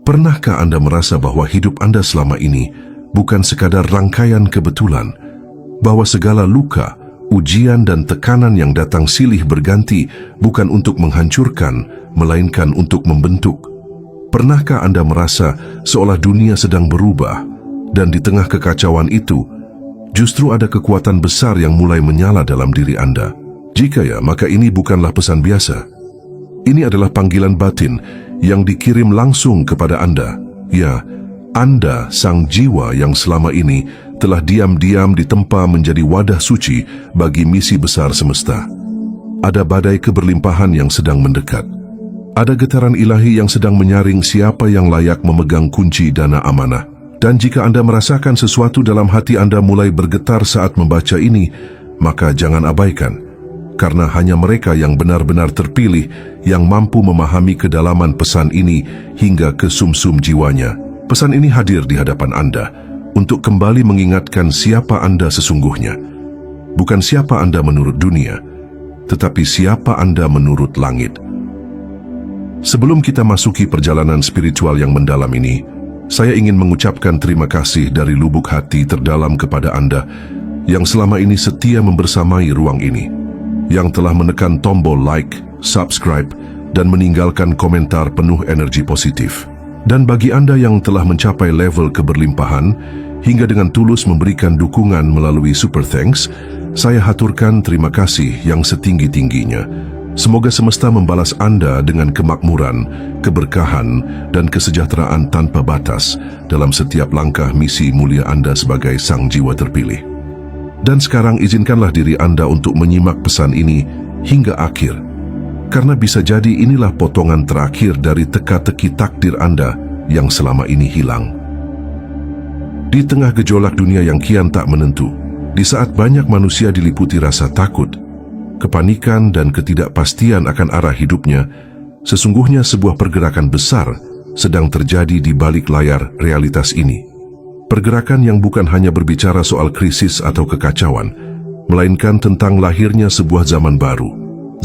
Pernahkah Anda merasa bahwa hidup Anda selama ini bukan sekadar rangkaian kebetulan, bahwa segala luka, ujian dan tekanan yang datang silih berganti bukan untuk menghancurkan, melainkan untuk membentuk? Pernahkah Anda merasa seolah dunia sedang berubah, dan di tengah kekacauan itu, justru ada kekuatan besar yang mulai menyala dalam diri Anda? Jika ya, maka ini bukanlah pesan biasa. Ini adalah panggilan batin yang dikirim langsung kepada Anda. Ya, Anda, sang jiwa yang selama ini telah diam-diam ditempa menjadi wadah suci bagi misi besar semesta. Ada badai keberlimpahan yang sedang mendekat. Ada getaran ilahi yang sedang menyaring siapa yang layak memegang kunci dana amanah. Dan jika Anda merasakan sesuatu dalam hati Anda mulai bergetar saat membaca ini, maka jangan abaikan. Karena hanya mereka yang benar-benar terpilih yang mampu memahami kedalaman pesan ini hingga ke sumsum jiwanya. Pesan ini hadir di hadapan Anda untuk kembali mengingatkan siapa Anda sesungguhnya. Bukan siapa Anda menurut dunia, tetapi siapa Anda menurut langit. Sebelum kita masuki perjalanan spiritual yang mendalam ini, saya ingin mengucapkan terima kasih dari lubuk hati terdalam kepada Anda yang selama ini setia membersamai ruang ini, yang telah menekan tombol like, subscribe, dan meninggalkan komentar penuh energi positif. Dan bagi Anda yang telah mencapai level keberlimpahan, hingga dengan tulus memberikan dukungan melalui Super Thanks, saya haturkan terima kasih yang setinggi-tingginya. Semoga semesta membalas Anda dengan kemakmuran, keberkahan, dan kesejahteraan tanpa batas dalam setiap langkah misi mulia Anda sebagai sang jiwa terpilih. Dan sekarang izinkanlah diri Anda untuk menyimak pesan ini hingga akhir, karena bisa jadi inilah potongan terakhir dari teka-teki takdir Anda yang selama ini hilang. Di tengah gejolak dunia yang kian tak menentu, di saat banyak manusia diliputi rasa takut, kepanikan dan ketidakpastian akan arah hidupnya, sesungguhnya sebuah pergerakan besar sedang terjadi di balik layar realitas ini. Pergerakan yang bukan hanya berbicara soal krisis atau kekacauan, melainkan tentang lahirnya sebuah zaman baru,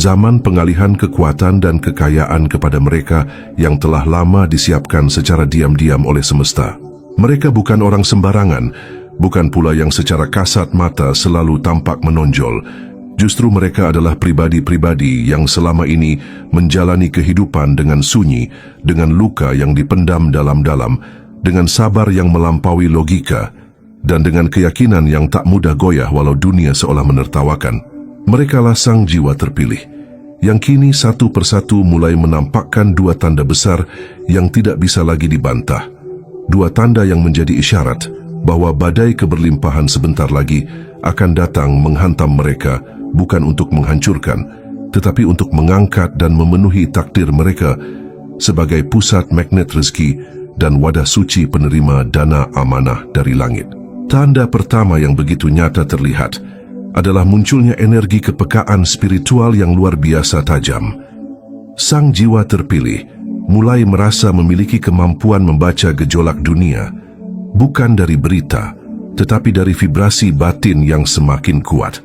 zaman pengalihan kekuatan dan kekayaan kepada mereka yang telah lama disiapkan secara diam-diam oleh semesta. Mereka bukan orang sembarangan, bukan pula yang secara kasat mata selalu tampak menonjol. Justru mereka adalah pribadi-pribadi yang selama ini menjalani kehidupan dengan sunyi, dengan luka yang dipendam dalam-dalam, dengan sabar yang melampaui logika, dan dengan keyakinan yang tak mudah goyah walau dunia seolah menertawakan. Merekalah sang jiwa terpilih, yang kini satu persatu mulai menampakkan dua tanda besar yang tidak bisa lagi dibantah. Dua tanda yang menjadi isyarat bahwa badai keberlimpahan sebentar lagi akan datang menghantam mereka, bukan untuk menghancurkan, tetapi untuk mengangkat dan memenuhi takdir mereka sebagai pusat magnet rezeki dan wadah suci penerima dana amanah dari langit. Tanda pertama yang begitu nyata terlihat adalah munculnya energi kepekaan spiritual yang luar biasa tajam. Sang jiwa terpilih mulai merasa memiliki kemampuan membaca gejolak dunia, bukan dari berita, tetapi dari vibrasi batin yang semakin kuat.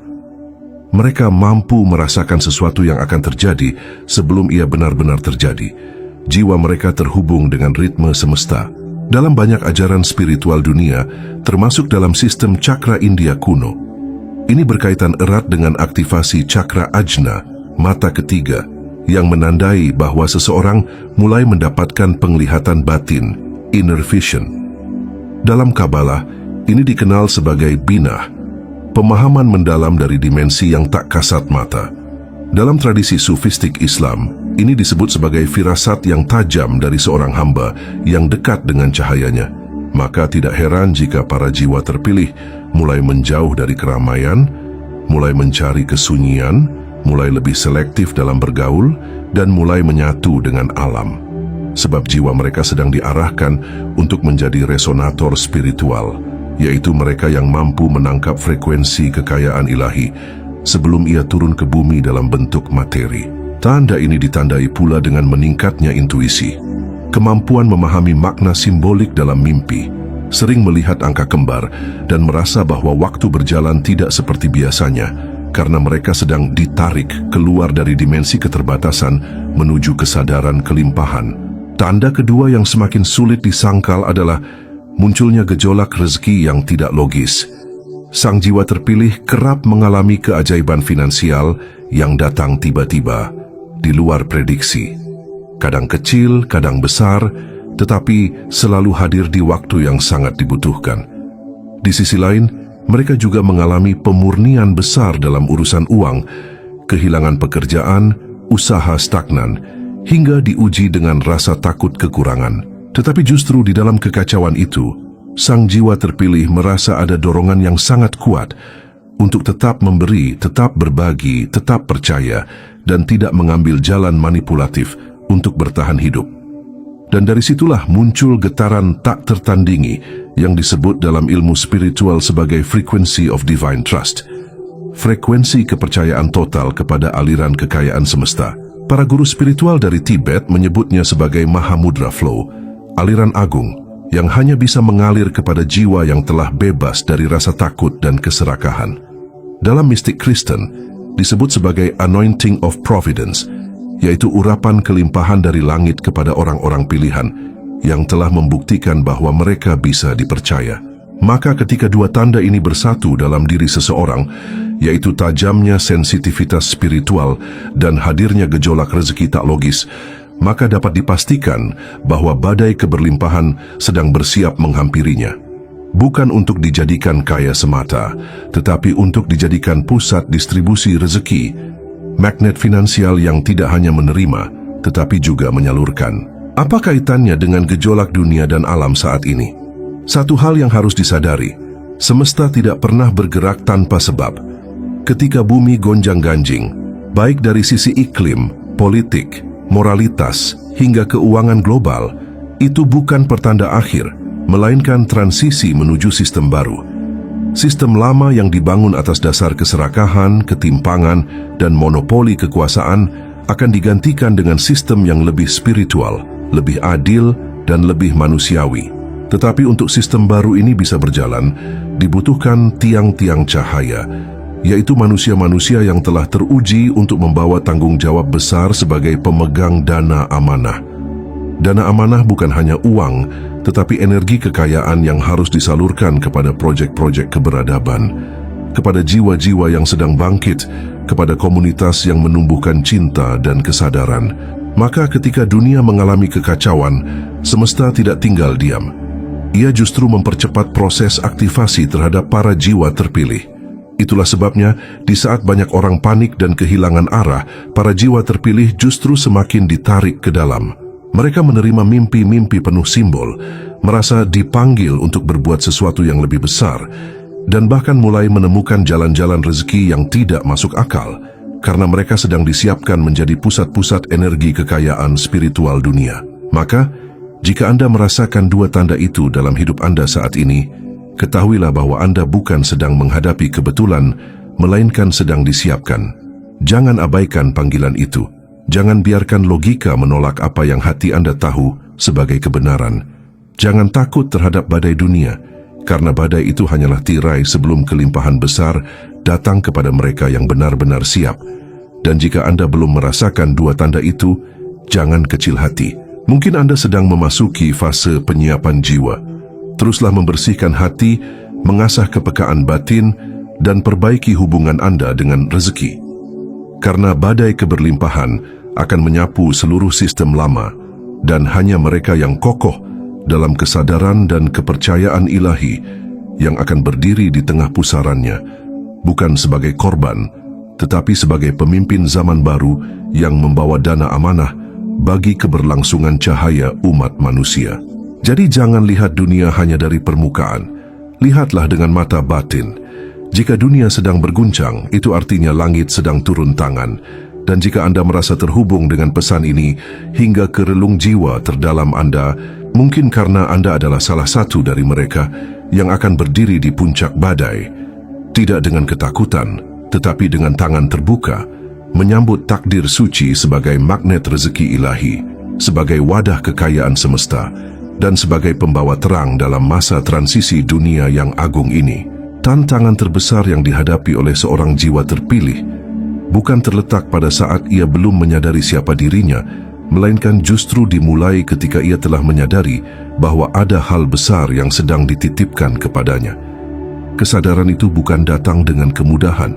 Mereka mampu merasakan sesuatu yang akan terjadi sebelum ia benar-benar terjadi. Jiwa mereka terhubung dengan ritme semesta. Dalam banyak ajaran spiritual dunia, termasuk dalam sistem cakra India kuno, ini berkaitan erat dengan aktivasi cakra ajna, mata ketiga, yang menandai bahwa seseorang mulai mendapatkan penglihatan batin, inner vision. Dalam Kabbalah, ini dikenal sebagai binah, pemahaman mendalam dari dimensi yang tak kasat mata. Dalam tradisi sufistik Islam, ini disebut sebagai firasat yang tajam dari seorang hamba yang dekat dengan cahayanya. Maka tidak heran jika para jiwa terpilih mulai menjauh dari keramaian, mulai mencari kesunyian, mulai lebih selektif dalam bergaul, dan mulai menyatu dengan alam. Sebab jiwa mereka sedang diarahkan untuk menjadi resonator spiritual, yaitu mereka yang mampu menangkap frekuensi kekayaan ilahi sebelum ia turun ke bumi dalam bentuk materi. Tanda ini ditandai pula dengan meningkatnya intuisi, kemampuan memahami makna simbolik dalam mimpi, sering melihat angka kembar, dan merasa bahwa waktu berjalan tidak seperti biasanya, karena mereka sedang ditarik keluar dari dimensi keterbatasan menuju kesadaran kelimpahan. Tanda kedua yang semakin sulit disangkal adalah munculnya gejolak rezeki yang tidak logis. Sang jiwa terpilih kerap mengalami keajaiban finansial yang datang tiba-tiba, di luar prediksi. Kadang kecil, kadang besar, tetapi selalu hadir di waktu yang sangat dibutuhkan. Di sisi lain, mereka juga mengalami pemurnian besar dalam urusan uang, kehilangan pekerjaan, usaha stagnan, hingga diuji dengan rasa takut kekurangan. Tetapi justru di dalam kekacauan itu, sang jiwa terpilih merasa ada dorongan yang sangat kuat untuk tetap memberi, tetap berbagi, tetap percaya, dan tidak mengambil jalan manipulatif untuk bertahan hidup. Dan dari situlah muncul getaran tak tertandingi yang disebut dalam ilmu spiritual sebagai frequency of divine trust. Frekuensi kepercayaan total kepada aliran kekayaan semesta. Para guru spiritual dari Tibet menyebutnya sebagai Mahamudra Flow, aliran agung yang hanya bisa mengalir kepada jiwa yang telah bebas dari rasa takut dan keserakahan. Dalam mistik Kristen, disebut sebagai Anointing of Providence, yaitu urapan kelimpahan dari langit kepada orang-orang pilihan yang telah membuktikan bahwa mereka bisa dipercaya. Maka ketika dua tanda ini bersatu dalam diri seseorang, yaitu tajamnya sensitivitas spiritual dan hadirnya gejolak rezeki tak logis, maka dapat dipastikan bahwa badai keberlimpahan sedang bersiap menghampirinya. Bukan untuk dijadikan kaya semata, tetapi untuk dijadikan pusat distribusi rezeki, magnet finansial yang tidak hanya menerima, tetapi juga menyalurkan. Apa kaitannya dengan gejolak dunia dan alam saat ini? Satu hal yang harus disadari, semesta tidak pernah bergerak tanpa sebab. Ketika bumi gonjang-ganjing, baik dari sisi iklim, politik, moralitas, hingga keuangan global, itu bukan pertanda akhir, melainkan transisi menuju sistem baru. Sistem lama yang dibangun atas dasar keserakahan, ketimpangan, dan monopoli kekuasaan akan digantikan dengan sistem yang lebih spiritual, lebih adil, dan lebih manusiawi. Tetapi untuk sistem baru ini bisa berjalan, dibutuhkan tiang-tiang cahaya, yaitu manusia-manusia yang telah teruji untuk membawa tanggung jawab besar sebagai pemegang dana amanah. Dana amanah bukan hanya uang, tetapi energi kekayaan yang harus disalurkan kepada proyek-proyek keberadaban, kepada jiwa-jiwa yang sedang bangkit, kepada komunitas yang menumbuhkan cinta dan kesadaran. Maka ketika dunia mengalami kekacauan, semesta tidak tinggal diam. Ia justru mempercepat proses aktivasi terhadap para jiwa terpilih. Itulah sebabnya, di saat banyak orang panik dan kehilangan arah, para jiwa terpilih justru semakin ditarik ke dalam. Mereka menerima mimpi-mimpi penuh simbol, merasa dipanggil untuk berbuat sesuatu yang lebih besar, dan bahkan mulai menemukan jalan-jalan rezeki yang tidak masuk akal, karena mereka sedang disiapkan menjadi pusat-pusat energi kekayaan spiritual dunia. Maka, jika Anda merasakan dua tanda itu dalam hidup Anda saat ini, ketahuilah bahwa Anda bukan sedang menghadapi kebetulan, melainkan sedang disiapkan. Jangan abaikan panggilan itu. Jangan biarkan logika menolak apa yang hati Anda tahu sebagai kebenaran. Jangan takut terhadap badai dunia, karena badai itu hanyalah tirai sebelum kelimpahan besar datang kepada mereka yang benar-benar siap. Dan jika Anda belum merasakan dua tanda itu, jangan kecil hati. Mungkin Anda sedang memasuki fase penyiapan jiwa. Teruslah membersihkan hati, mengasah kepekaan batin, dan perbaiki hubungan Anda dengan rezeki. Karena badai keberlimpahan akan menyapu seluruh sistem lama, dan hanya mereka yang kokoh dalam kesadaran dan kepercayaan ilahi yang akan berdiri di tengah pusarannya, bukan sebagai korban, tetapi sebagai pemimpin zaman baru yang membawa dana amanah bagi keberlangsungan cahaya umat manusia. Jadi jangan lihat dunia hanya dari permukaan, lihatlah dengan mata batin. Jika dunia sedang berguncang, itu artinya langit sedang turun tangan. Dan jika Anda merasa terhubung dengan pesan ini hingga ke relung jiwa terdalam Anda, mungkin karena Anda adalah salah satu dari mereka yang akan berdiri di puncak badai, tidak dengan ketakutan, tetapi dengan tangan terbuka, menyambut takdir suci sebagai magnet rezeki ilahi, sebagai wadah kekayaan semesta, dan sebagai pembawa terang dalam masa transisi dunia yang agung ini. Tantangan terbesar yang dihadapi oleh seorang jiwa terpilih bukan terletak pada saat ia belum menyadari siapa dirinya, melainkan justru dimulai ketika ia telah menyadari bahwa ada hal besar yang sedang dititipkan kepadanya. Kesadaran itu bukan datang dengan kemudahan,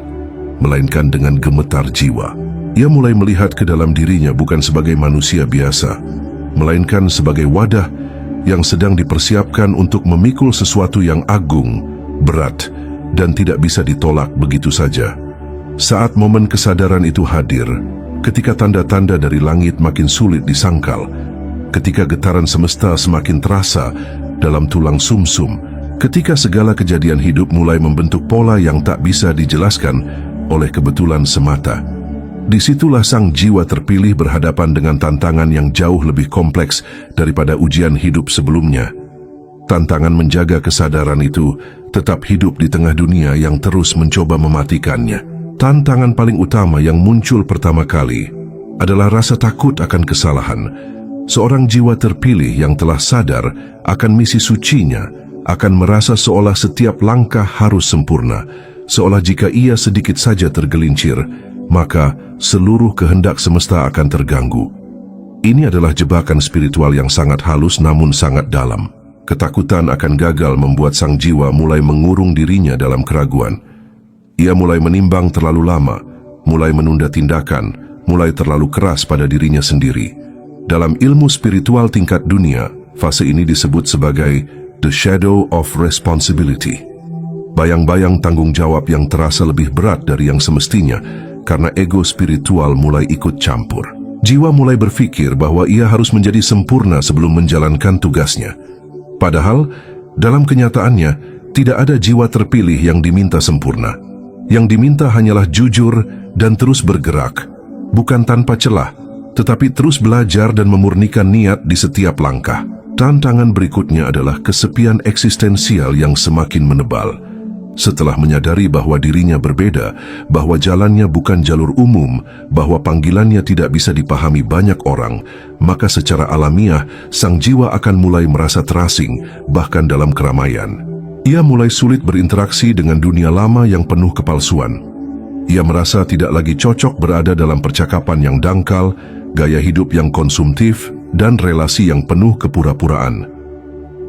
melainkan dengan gemetar jiwa. Ia mulai melihat ke dalam dirinya bukan sebagai manusia biasa, melainkan sebagai wadah yang sedang dipersiapkan untuk memikul sesuatu yang agung, berat, dan tidak bisa ditolak begitu saja. Saat momen kesadaran itu hadir, ketika tanda-tanda dari langit makin sulit disangkal, ketika getaran semesta semakin terasa dalam tulang sumsum, ketika segala kejadian hidup mulai membentuk pola yang tak bisa dijelaskan oleh kebetulan semata, disitulah sang jiwa terpilih berhadapan dengan tantangan yang jauh lebih kompleks daripada ujian hidup sebelumnya. Tantangan menjaga kesadaran itu tetap hidup di tengah dunia yang terus mencoba mematikannya. Tantangan paling utama yang muncul pertama kali adalah rasa takut akan kesalahan. Seorang jiwa terpilih yang telah sadar akan misi sucinya akan merasa seolah setiap langkah harus sempurna, seolah jika ia sedikit saja tergelincir, maka seluruh kehendak semesta akan terganggu. Ini adalah jebakan spiritual yang sangat halus namun sangat dalam. Ketakutan akan gagal membuat sang jiwa mulai mengurung dirinya dalam keraguan. Ia mulai menimbang terlalu lama, mulai menunda tindakan, mulai terlalu keras pada dirinya sendiri. Dalam ilmu spiritual tingkat dunia, fase ini disebut sebagai the shadow of responsibility. Bayang-bayang tanggung jawab yang terasa lebih berat dari yang semestinya karena ego spiritual mulai ikut campur. Jiwa mulai berpikir bahwa ia harus menjadi sempurna sebelum menjalankan tugasnya. Padahal, dalam kenyataannya, tidak ada jiwa terpilih yang diminta sempurna. Yang diminta hanyalah jujur dan terus bergerak, bukan tanpa celah, tetapi terus belajar dan memurnikan niat di setiap langkah. Tantangan berikutnya adalah kesepian eksistensial yang semakin menebal. Setelah menyadari bahwa dirinya berbeda, bahwa jalannya bukan jalur umum, bahwa panggilannya tidak bisa dipahami banyak orang, maka secara alamiah sang jiwa akan mulai merasa terasing, bahkan dalam keramaian. Ia mulai sulit berinteraksi dengan dunia lama yang penuh kepalsuan. Ia merasa tidak lagi cocok berada dalam percakapan yang dangkal, gaya hidup yang konsumtif, dan relasi yang penuh kepura-puraan.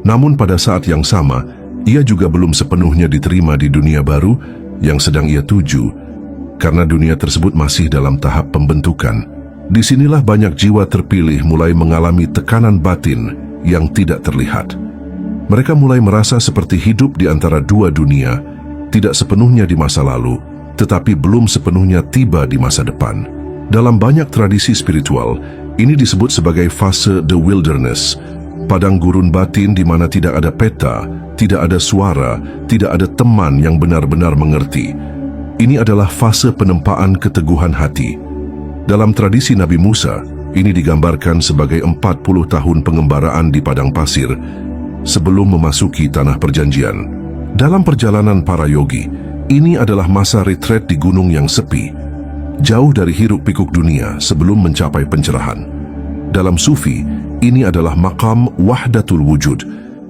Namun pada saat yang sama, ia juga belum sepenuhnya diterima di dunia baru yang sedang ia tuju, karena dunia tersebut masih dalam tahap pembentukan. Disinilah banyak jiwa terpilih mulai mengalami tekanan batin yang tidak terlihat. Mereka mulai merasa seperti hidup di antara dua dunia, tidak sepenuhnya di masa lalu, tetapi belum sepenuhnya tiba di masa depan. Dalam banyak tradisi spiritual, ini disebut sebagai fase the wilderness, padang gurun batin di mana tidak ada peta, tidak ada suara, tidak ada teman yang benar-benar mengerti. Ini adalah fase penempaan keteguhan hati. Dalam tradisi Nabi Musa, ini digambarkan sebagai 40 tahun pengembaraan di padang pasir, sebelum memasuki tanah perjanjian. Dalam perjalanan para yogi, ini adalah masa retreat di gunung yang sepi, jauh dari hiruk-pikuk dunia sebelum mencapai pencerahan. Dalam sufi, ini adalah maqam wahdatul wujud,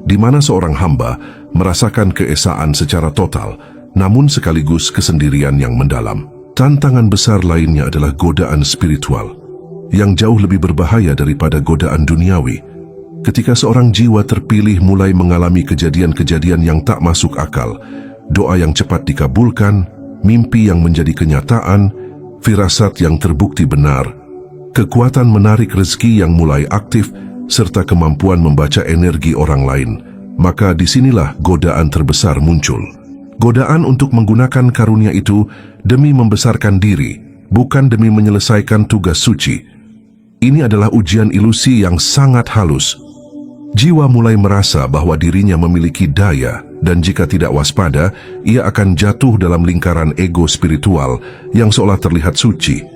di mana seorang hamba merasakan keesaan secara total, namun sekaligus kesendirian yang mendalam. Tantangan besar lainnya adalah godaan spiritual, yang jauh lebih berbahaya daripada godaan duniawi. Ketika seorang jiwa terpilih mulai mengalami kejadian-kejadian yang tak masuk akal, doa yang cepat dikabulkan, mimpi yang menjadi kenyataan, firasat yang terbukti benar, kekuatan menarik rezeki yang mulai aktif, serta kemampuan membaca energi orang lain, maka disinilah godaan terbesar muncul. Godaan untuk menggunakan karunia itu demi membesarkan diri, bukan demi menyelesaikan tugas suci. Ini adalah ujian ilusi yang sangat halus. Jiwa mulai merasa bahwa dirinya memiliki daya, dan jika tidak waspada, ia akan jatuh dalam lingkaran ego spiritual yang seolah terlihat suci,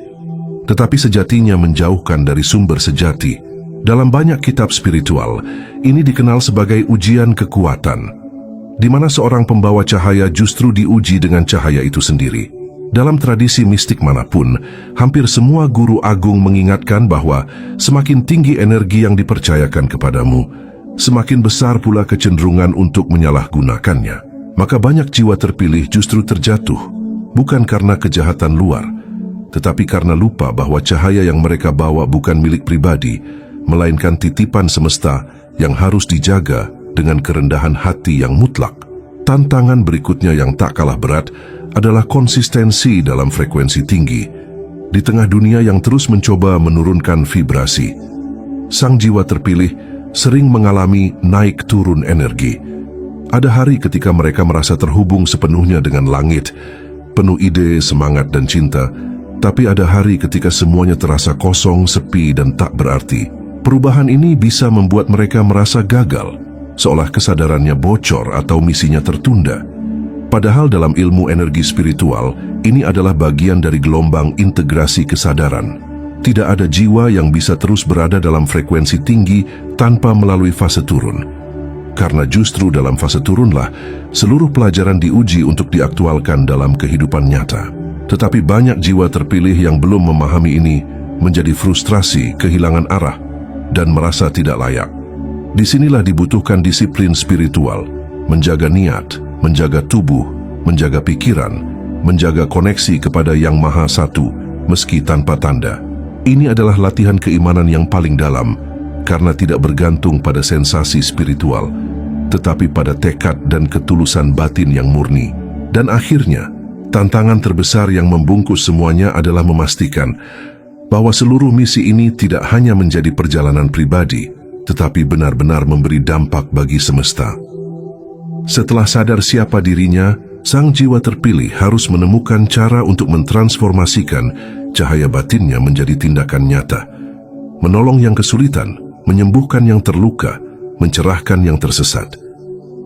tetapi sejatinya menjauhkan dari sumber sejati. Dalam banyak kitab spiritual, ini dikenal sebagai ujian kekuatan, di mana seorang pembawa cahaya justru diuji dengan cahaya itu sendiri. Dalam tradisi mistik manapun, hampir semua guru agung mengingatkan bahwa semakin tinggi energi yang dipercayakan kepadamu, semakin besar pula kecenderungan untuk menyalahgunakannya. Maka banyak jiwa terpilih justru terjatuh, bukan karena kejahatan luar, tetapi karena lupa bahwa cahaya yang mereka bawa bukan milik pribadi, melainkan titipan semesta yang harus dijaga dengan kerendahan hati yang mutlak. Tantangan berikutnya yang tak kalah berat adalah konsistensi dalam frekuensi tinggi. Di tengah dunia yang terus mencoba menurunkan vibrasi, sang jiwa terpilih sering mengalami naik turun energi. Ada hari ketika mereka merasa terhubung sepenuhnya dengan langit, penuh ide, semangat dan cinta, tapi ada hari ketika semuanya terasa kosong, sepi dan tak berarti. Perubahan ini bisa membuat mereka merasa gagal, seolah kesadarannya bocor atau misinya tertunda. Padahal dalam ilmu energi spiritual, ini adalah bagian dari gelombang integrasi kesadaran. Tidak ada jiwa yang bisa terus berada dalam frekuensi tinggi tanpa melalui fase turun. Karena justru dalam fase turunlah, seluruh pelajaran diuji untuk diaktualkan dalam kehidupan nyata. Tetapi banyak jiwa terpilih yang belum memahami ini, menjadi frustrasi, kehilangan arah, dan merasa tidak layak. Disinilah dibutuhkan disiplin spiritual, menjaga niat, menjaga tubuh, menjaga pikiran, menjaga koneksi kepada Yang Maha Satu, meski tanpa tanda. Ini adalah latihan keimanan yang paling dalam, karena tidak bergantung pada sensasi spiritual, tetapi pada tekad dan ketulusan batin yang murni. Dan akhirnya, tantangan terbesar yang membungkus semuanya adalah memastikan bahwa seluruh misi ini tidak hanya menjadi perjalanan pribadi, tetapi benar-benar memberi dampak bagi semesta. Setelah sadar siapa dirinya, sang jiwa terpilih harus menemukan cara untuk mentransformasikan cahaya batinnya menjadi tindakan nyata, menolong yang kesulitan, menyembuhkan yang terluka, mencerahkan yang tersesat.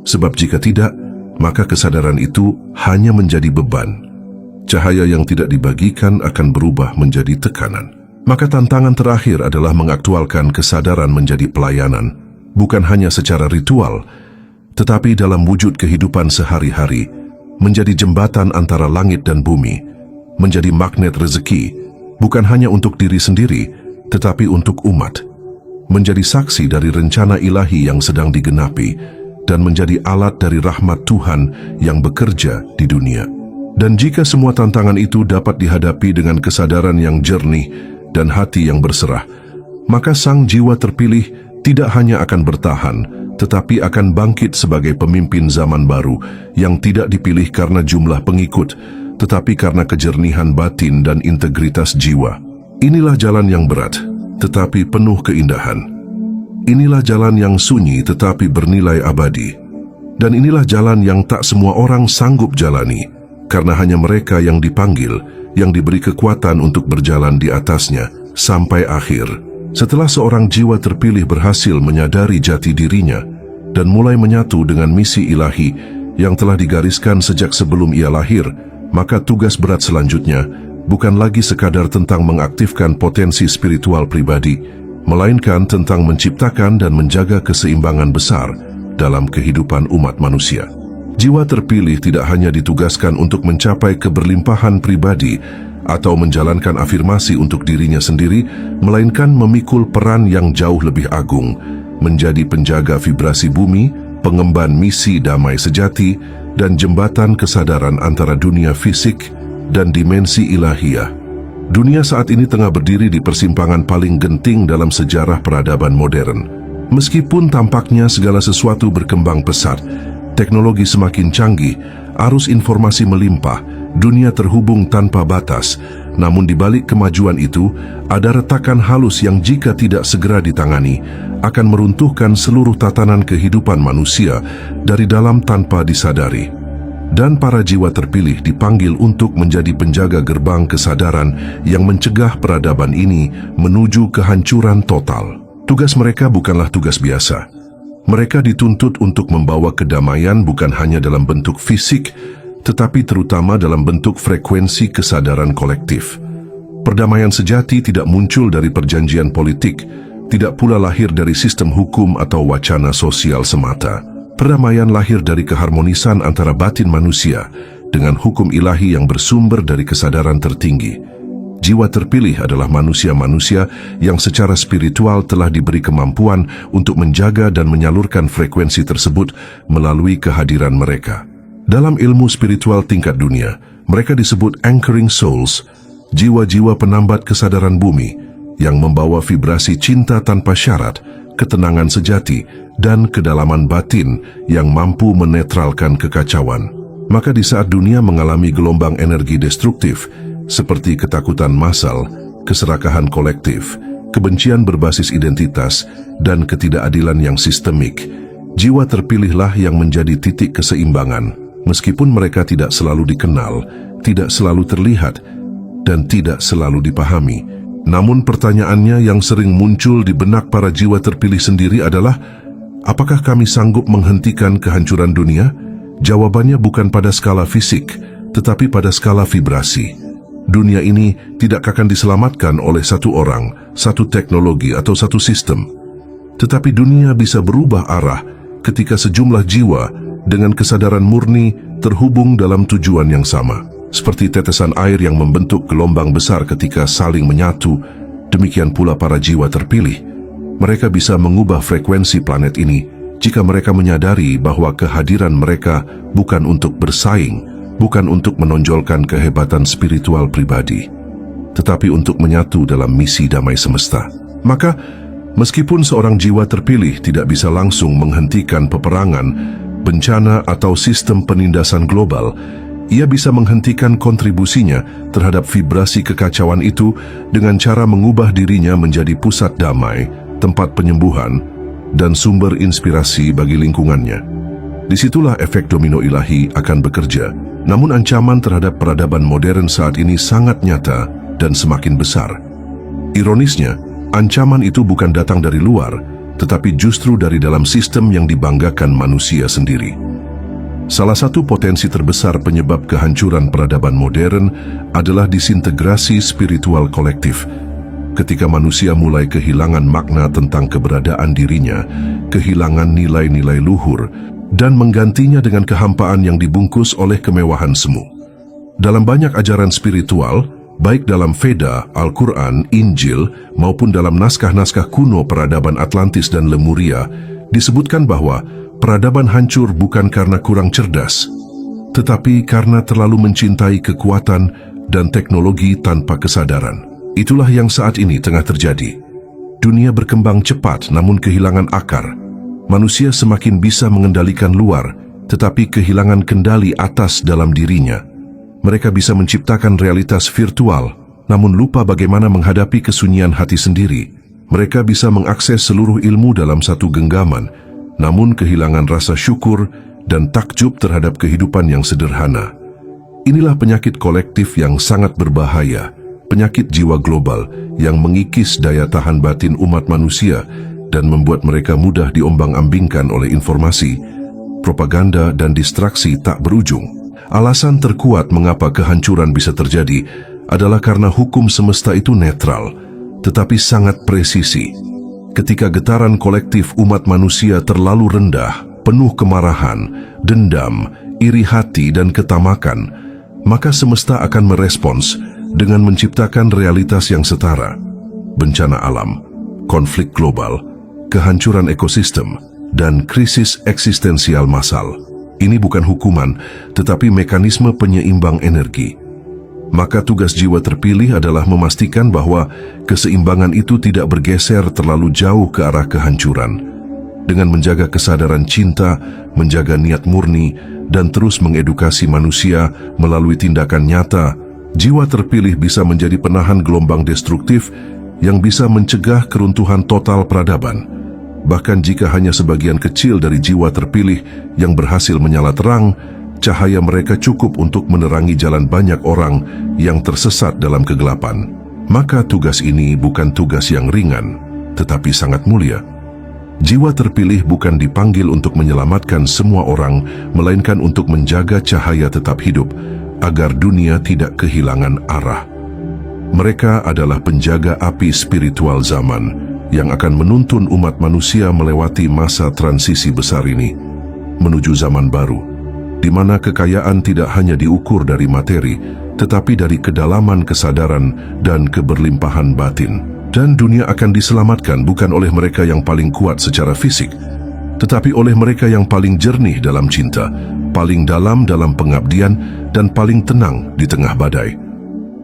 Sebab jika tidak, maka kesadaran itu hanya menjadi beban. Cahaya yang tidak dibagikan akan berubah menjadi tekanan. Maka tantangan terakhir adalah mengaktualkan kesadaran menjadi pelayanan, bukan hanya secara ritual, tetapi dalam wujud kehidupan sehari-hari, menjadi jembatan antara langit dan bumi, menjadi magnet rezeki, bukan hanya untuk diri sendiri, tetapi untuk umat, menjadi saksi dari rencana ilahi yang sedang digenapi, dan menjadi alat dari rahmat Tuhan yang bekerja di dunia. Dan jika semua tantangan itu dapat dihadapi dengan kesadaran yang jernih dan hati yang berserah, maka sang jiwa terpilih tidak hanya akan bertahan, tetapi akan bangkit sebagai pemimpin zaman baru yang tidak dipilih karena jumlah pengikut, tetapi karena kejernihan batin dan integritas jiwa. Inilah jalan yang berat, tetapi penuh keindahan. Inilah jalan yang sunyi tetapi bernilai abadi. Dan inilah jalan yang tak semua orang sanggup jalani, karena hanya mereka yang dipanggil, yang diberi kekuatan untuk berjalan di atasnya sampai akhir. Setelah seorang jiwa terpilih berhasil menyadari jati dirinya dan mulai menyatu dengan misi ilahi yang telah digariskan sejak sebelum ia lahir, maka tugas berat selanjutnya bukan lagi sekadar tentang mengaktifkan potensi spiritual pribadi, melainkan tentang menciptakan dan menjaga keseimbangan besar dalam kehidupan umat manusia. Jiwa terpilih tidak hanya ditugaskan untuk mencapai keberlimpahan pribadi atau menjalankan afirmasi untuk dirinya sendiri, melainkan memikul peran yang jauh lebih agung, menjadi penjaga vibrasi bumi, pengemban misi damai sejati, dan jembatan kesadaran antara dunia fisik dan dimensi ilahiyah. Dunia saat ini tengah berdiri di persimpangan paling genting dalam sejarah peradaban modern. Meskipun tampaknya segala sesuatu berkembang pesat, teknologi semakin canggih, arus informasi melimpah, dunia terhubung tanpa batas, namun di balik kemajuan itu, ada retakan halus yang jika tidak segera ditangani, akan meruntuhkan seluruh tatanan kehidupan manusia dari dalam tanpa disadari. Dan para jiwa terpilih dipanggil untuk menjadi penjaga gerbang kesadaran yang mencegah peradaban ini menuju kehancuran total. Tugas mereka bukanlah tugas biasa. Mereka dituntut untuk membawa kedamaian bukan hanya dalam bentuk fisik, tetapi terutama dalam bentuk frekuensi kesadaran kolektif. Perdamaian sejati tidak muncul dari perjanjian politik, tidak pula lahir dari sistem hukum atau wacana sosial semata. Perdamaian lahir dari keharmonisan antara batin manusia dengan hukum ilahi yang bersumber dari kesadaran tertinggi. Jiwa terpilih adalah manusia-manusia yang secara spiritual telah diberi kemampuan untuk menjaga dan menyalurkan frekuensi tersebut melalui kehadiran mereka. Dalam ilmu spiritual tingkat dunia, mereka disebut anchoring souls, jiwa-jiwa penambat kesadaran bumi yang membawa vibrasi cinta tanpa syarat, ketenangan sejati, dan kedalaman batin yang mampu menetralkan kekacauan. Maka di saat dunia mengalami gelombang energi destruktif seperti ketakutan massal, keserakahan kolektif, kebencian berbasis identitas, dan ketidakadilan yang sistemik, jiwa terpilihlah yang menjadi titik keseimbangan, meskipun mereka tidak selalu dikenal, tidak selalu terlihat, dan tidak selalu dipahami. Namun pertanyaannya yang sering muncul di benak para jiwa terpilih sendiri adalah, apakah kami sanggup menghentikan kehancuran dunia? Jawabannya bukan pada skala fisik, tetapi pada skala vibrasi. Dunia ini tidak akan diselamatkan oleh satu orang, satu teknologi, atau satu sistem. Tetapi dunia bisa berubah arah ketika sejumlah jiwa dengan kesadaran murni terhubung dalam tujuan yang sama. Seperti tetesan air yang membentuk gelombang besar ketika saling menyatu, demikian pula para jiwa terpilih. Mereka bisa mengubah frekuensi planet ini jika mereka menyadari bahwa kehadiran mereka bukan untuk bersaing, bukan untuk menonjolkan kehebatan spiritual pribadi, tetapi untuk menyatu dalam misi damai semesta. Maka, meskipun seorang jiwa terpilih tidak bisa langsung menghentikan peperangan, bencana, atau sistem penindasan global, ia bisa menghentikan kontribusinya terhadap vibrasi kekacauan itu dengan cara mengubah dirinya menjadi pusat damai, tempat penyembuhan, dan sumber inspirasi bagi lingkungannya. Disitulah efek domino ilahi akan bekerja. Namun ancaman terhadap peradaban modern saat ini sangat nyata dan semakin besar. Ironisnya, ancaman itu bukan datang dari luar, tetapi justru dari dalam sistem yang dibanggakan manusia sendiri. Salah satu potensi terbesar penyebab kehancuran peradaban modern adalah disintegrasi spiritual kolektif. Ketika manusia mulai kehilangan makna tentang keberadaan dirinya, kehilangan nilai-nilai luhur, dan menggantinya dengan kehampaan yang dibungkus oleh kemewahan semu. Dalam banyak ajaran spiritual, baik dalam Veda, Al-Quran, Injil, maupun dalam naskah-naskah kuno peradaban Atlantis dan Lemuria, disebutkan bahwa peradaban hancur bukan karena kurang cerdas, tetapi karena terlalu mencintai kekuatan dan teknologi tanpa kesadaran. Itulah yang saat ini tengah terjadi. Dunia berkembang cepat namun kehilangan akar. Manusia semakin bisa mengendalikan luar, tetapi kehilangan kendali atas dalam dirinya. Mereka bisa menciptakan realitas virtual, namun lupa bagaimana menghadapi kesunyian hati sendiri. Mereka bisa mengakses seluruh ilmu dalam satu genggaman, namun kehilangan rasa syukur dan takjub terhadap kehidupan yang sederhana. Inilah penyakit kolektif yang sangat berbahaya, penyakit jiwa global yang mengikis daya tahan batin umat manusia dan membuat mereka mudah diombang-ambingkan oleh informasi, propaganda, dan distraksi tak berujung. Alasan terkuat mengapa kehancuran bisa terjadi adalah karena hukum semesta itu netral, tetapi sangat presisi. Ketika getaran kolektif umat manusia terlalu rendah, penuh kemarahan, dendam, iri hati, dan ketamakan, maka semesta akan merespons dengan menciptakan realitas yang setara. Bencana alam, konflik global, kehancuran ekosistem, dan krisis eksistensial massal. Ini bukan hukuman, tetapi mekanisme penyeimbang energi. Maka tugas jiwa terpilih adalah memastikan bahwa keseimbangan itu tidak bergeser terlalu jauh ke arah kehancuran. Dengan menjaga kesadaran cinta, menjaga niat murni, dan terus mengedukasi manusia melalui tindakan nyata, jiwa terpilih bisa menjadi penahan gelombang destruktif yang bisa mencegah keruntuhan total peradaban. Bahkan jika hanya sebagian kecil dari jiwa terpilih yang berhasil menyala terang, cahaya mereka cukup untuk menerangi jalan banyak orang yang tersesat dalam kegelapan. Maka tugas ini bukan tugas yang ringan, tetapi sangat mulia. Jiwa terpilih bukan dipanggil untuk menyelamatkan semua orang, melainkan untuk menjaga cahaya tetap hidup, agar dunia tidak kehilangan arah. Mereka adalah penjaga api spiritual zaman, yang akan menuntun umat manusia melewati masa transisi besar ini, menuju zaman baru, di mana kekayaan tidak hanya diukur dari materi, tetapi dari kedalaman kesadaran dan keberlimpahan batin. Dan dunia akan diselamatkan bukan oleh mereka yang paling kuat secara fisik, tetapi oleh mereka yang paling jernih dalam cinta, paling dalam pengabdian, dan paling tenang di tengah badai.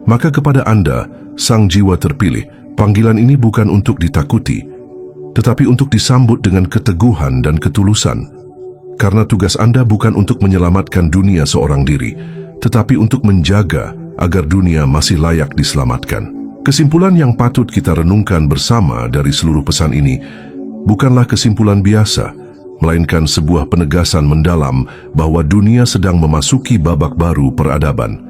Maka kepada Anda, sang jiwa terpilih, panggilan ini bukan untuk ditakuti, tetapi untuk disambut dengan keteguhan dan ketulusan. Karena tugas Anda bukan untuk menyelamatkan dunia seorang diri, tetapi untuk menjaga agar dunia masih layak diselamatkan. Kesimpulan yang patut kita renungkan bersama dari seluruh pesan ini bukanlah kesimpulan biasa, melainkan sebuah penegasan mendalam bahwa dunia sedang memasuki babak baru peradaban.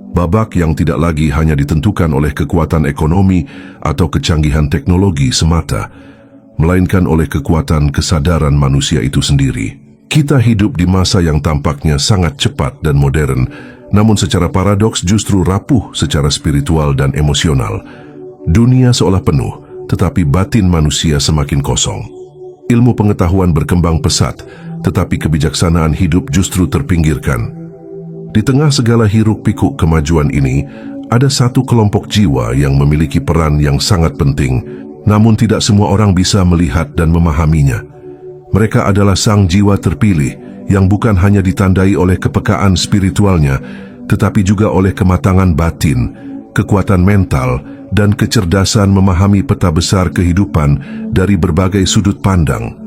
Babak yang tidak lagi hanya ditentukan oleh kekuatan ekonomi atau kecanggihan teknologi semata, melainkan oleh kekuatan kesadaran manusia itu sendiri. Kita hidup di masa yang tampaknya sangat cepat dan modern, namun secara paradoks justru rapuh secara spiritual dan emosional. Dunia seolah penuh, tetapi batin manusia semakin kosong. Ilmu pengetahuan berkembang pesat, tetapi kebijaksanaan hidup justru terpinggirkan. Di tengah segala hiruk-pikuk kemajuan ini, ada satu kelompok jiwa yang memiliki peran yang sangat penting, namun tidak semua orang bisa melihat dan memahaminya. Mereka adalah sang jiwa terpilih yang bukan hanya ditandai oleh kepekaan spiritualnya, tetapi juga oleh kematangan batin, kekuatan mental, dan kecerdasan memahami peta besar kehidupan dari berbagai sudut pandang.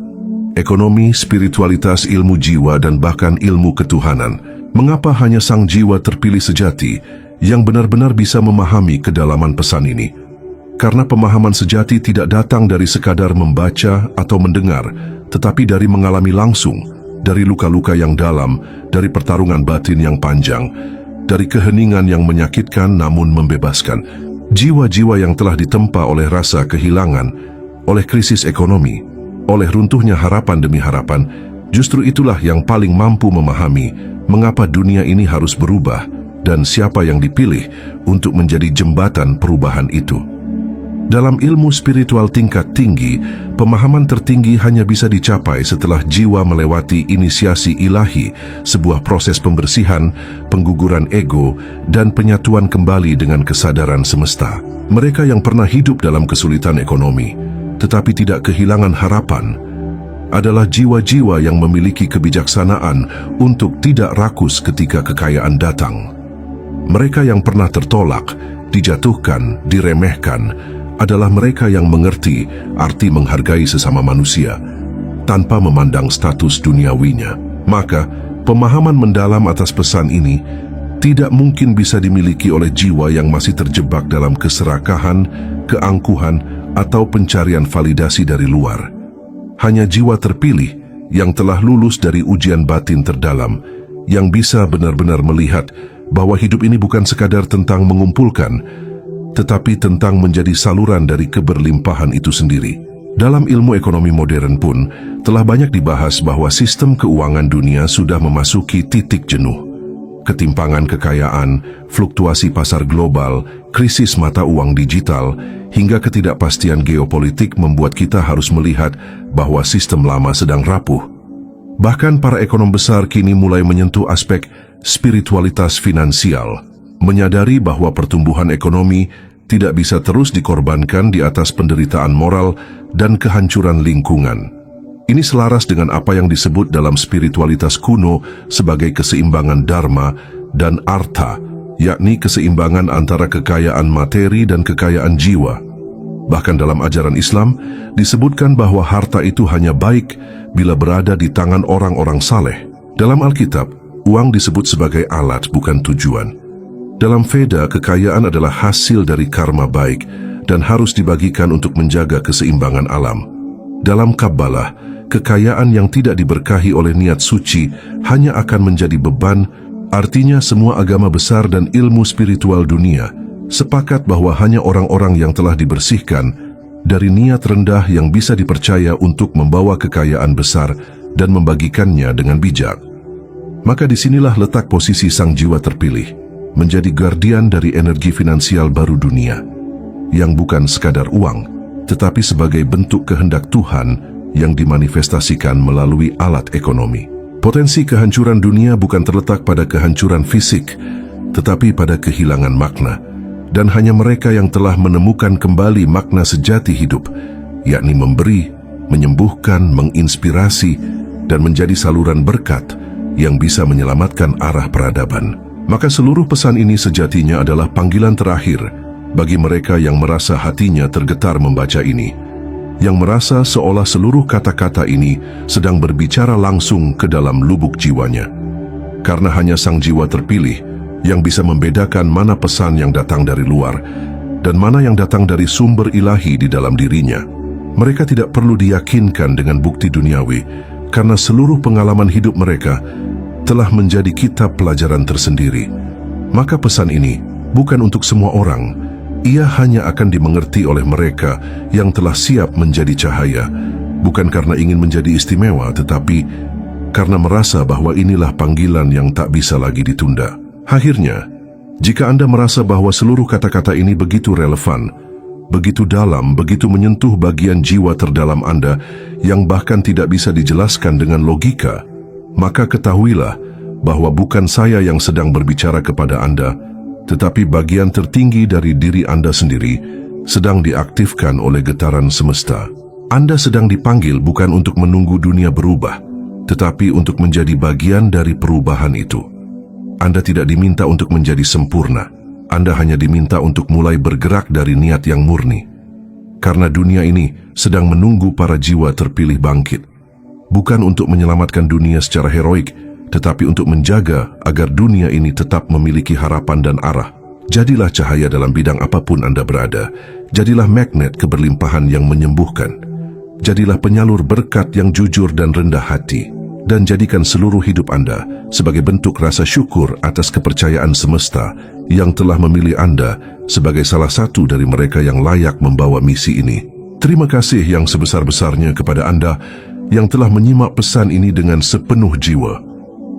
Ekonomi, spiritualitas, ilmu jiwa, dan bahkan ilmu ketuhanan. Mengapa hanya sang jiwa terpilih sejati yang benar-benar bisa memahami kedalaman pesan ini? Karena pemahaman sejati tidak datang dari sekadar membaca atau mendengar, tetapi dari mengalami langsung, dari luka-luka yang dalam, dari pertarungan batin yang panjang, dari keheningan yang menyakitkan namun membebaskan. Jiwa-jiwa yang telah ditempa oleh rasa kehilangan, oleh krisis ekonomi, oleh runtuhnya harapan demi harapan, justru itulah yang paling mampu memahami mengapa dunia ini harus berubah dan siapa yang dipilih untuk menjadi jembatan perubahan itu. Dalam ilmu spiritual tingkat tinggi, pemahaman tertinggi hanya bisa dicapai setelah jiwa melewati inisiasi ilahi, sebuah proses pembersihan, pengguguran ego, dan penyatuan kembali dengan kesadaran semesta. Mereka yang pernah hidup dalam kesulitan ekonomi, tetapi tidak kehilangan harapan, adalah jiwa-jiwa yang memiliki kebijaksanaan untuk tidak rakus ketika kekayaan datang. Mereka yang pernah tertolak, dijatuhkan, diremehkan, adalah mereka yang mengerti arti menghargai sesama manusia tanpa memandang status duniawinya. Maka, pemahaman mendalam atas pesan ini tidak mungkin bisa dimiliki oleh jiwa yang masih terjebak dalam keserakahan, keangkuhan, atau pencarian validasi dari luar. Hanya jiwa terpilih yang telah lulus dari ujian batin terdalam, yang bisa benar-benar melihat bahwa hidup ini bukan sekadar tentang mengumpulkan, tetapi tentang menjadi saluran dari keberlimpahan itu sendiri. Dalam ilmu ekonomi modern pun, telah banyak dibahas bahwa sistem keuangan dunia sudah memasuki titik jenuh. Ketimpangan kekayaan, fluktuasi pasar global, krisis mata uang digital, hingga ketidakpastian geopolitik membuat kita harus melihat bahwa sistem lama sedang rapuh. Bahkan para ekonom besar kini mulai menyentuh aspek spiritualitas finansial, menyadari bahwa pertumbuhan ekonomi tidak bisa terus dikorbankan di atas penderitaan moral dan kehancuran lingkungan. Ini selaras dengan apa yang disebut dalam spiritualitas kuno sebagai keseimbangan dharma dan artha, yakni keseimbangan antara kekayaan materi dan kekayaan jiwa. Bahkan dalam ajaran Islam, disebutkan bahwa harta itu hanya baik bila berada di tangan orang-orang saleh. Dalam Alkitab, uang disebut sebagai alat, bukan tujuan. Dalam Veda, kekayaan adalah hasil dari karma baik dan harus dibagikan untuk menjaga keseimbangan alam. Dalam Kabbalah, kekayaan yang tidak diberkahi oleh niat suci hanya akan menjadi beban. Artinya semua agama besar dan ilmu spiritual dunia sepakat bahwa hanya orang-orang yang telah dibersihkan dari niat rendah yang bisa dipercaya untuk membawa kekayaan besar dan membagikannya dengan bijak. Maka disinilah letak posisi sang jiwa terpilih, menjadi guardian dari energi finansial baru dunia, yang bukan sekadar uang, tetapi sebagai bentuk kehendak Tuhan yang dimanifestasikan melalui alat ekonomi. Potensi kehancuran dunia bukan terletak pada kehancuran fisik, tetapi pada kehilangan makna. Dan hanya mereka yang telah menemukan kembali makna sejati hidup, yakni memberi, menyembuhkan, menginspirasi, dan menjadi saluran berkat yang bisa menyelamatkan arah peradaban. Maka seluruh pesan ini sejatinya adalah panggilan terakhir bagi mereka yang merasa hatinya tergetar membaca ini, yang merasa seolah seluruh kata-kata ini sedang berbicara langsung ke dalam lubuk jiwanya. Karena hanya sang jiwa terpilih yang bisa membedakan mana pesan yang datang dari luar dan mana yang datang dari sumber ilahi di dalam dirinya. Mereka tidak perlu diyakinkan dengan bukti duniawi, karena seluruh pengalaman hidup mereka telah menjadi kitab pelajaran tersendiri. Maka pesan ini bukan untuk semua orang. Ia hanya akan dimengerti oleh mereka yang telah siap menjadi cahaya, bukan karena ingin menjadi istimewa, tetapi karena merasa bahwa inilah panggilan yang tak bisa lagi ditunda. Akhirnya, jika Anda merasa bahwa seluruh kata-kata ini begitu relevan, begitu dalam, begitu menyentuh bagian jiwa terdalam Anda yang bahkan tidak bisa dijelaskan dengan logika, maka ketahuilah bahwa bukan saya yang sedang berbicara kepada Anda, tetapi bagian tertinggi dari diri Anda sendiri sedang diaktifkan oleh getaran semesta. Anda sedang dipanggil bukan untuk menunggu dunia berubah, tetapi untuk menjadi bagian dari perubahan itu. Anda tidak diminta untuk menjadi sempurna. Anda hanya diminta untuk mulai bergerak dari niat yang murni. Karena dunia ini sedang menunggu para jiwa terpilih bangkit. Bukan untuk menyelamatkan dunia secara heroik, tetapi untuk menjaga agar dunia ini tetap memiliki harapan dan arah. Jadilah cahaya dalam bidang apapun Anda berada. Jadilah magnet keberlimpahan yang menyembuhkan. Jadilah penyalur berkat yang jujur dan rendah hati. Dan jadikan seluruh hidup Anda sebagai bentuk rasa syukur atas kepercayaan semesta yang telah memilih Anda sebagai salah satu dari mereka yang layak membawa misi ini. Terima kasih yang sebesar-besarnya kepada Anda yang telah menyimak pesan ini dengan sepenuh jiwa.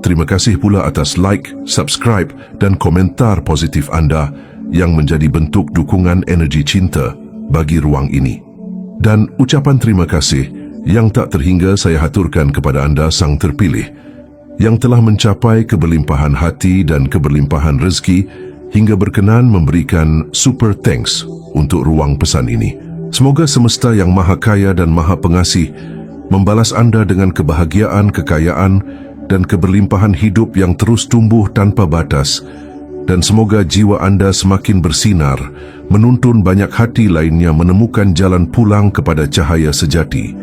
Terima kasih pula atas like, subscribe, dan komentar positif Anda yang menjadi bentuk dukungan energi cinta bagi ruang ini. Dan ucapan terima kasih yang tak terhingga saya haturkan kepada Anda sang terpilih, yang telah mencapai keberlimpahan hati dan keberlimpahan rezeki hingga berkenan memberikan super thanks untuk ruang pesan ini. Semoga semesta yang maha kaya dan maha pengasih membalas Anda dengan kebahagiaan, kekayaan, dan keberlimpahan hidup yang terus tumbuh tanpa batas, dan semoga jiwa Anda semakin bersinar, menuntun banyak hati lainnya menemukan jalan pulang kepada cahaya sejati.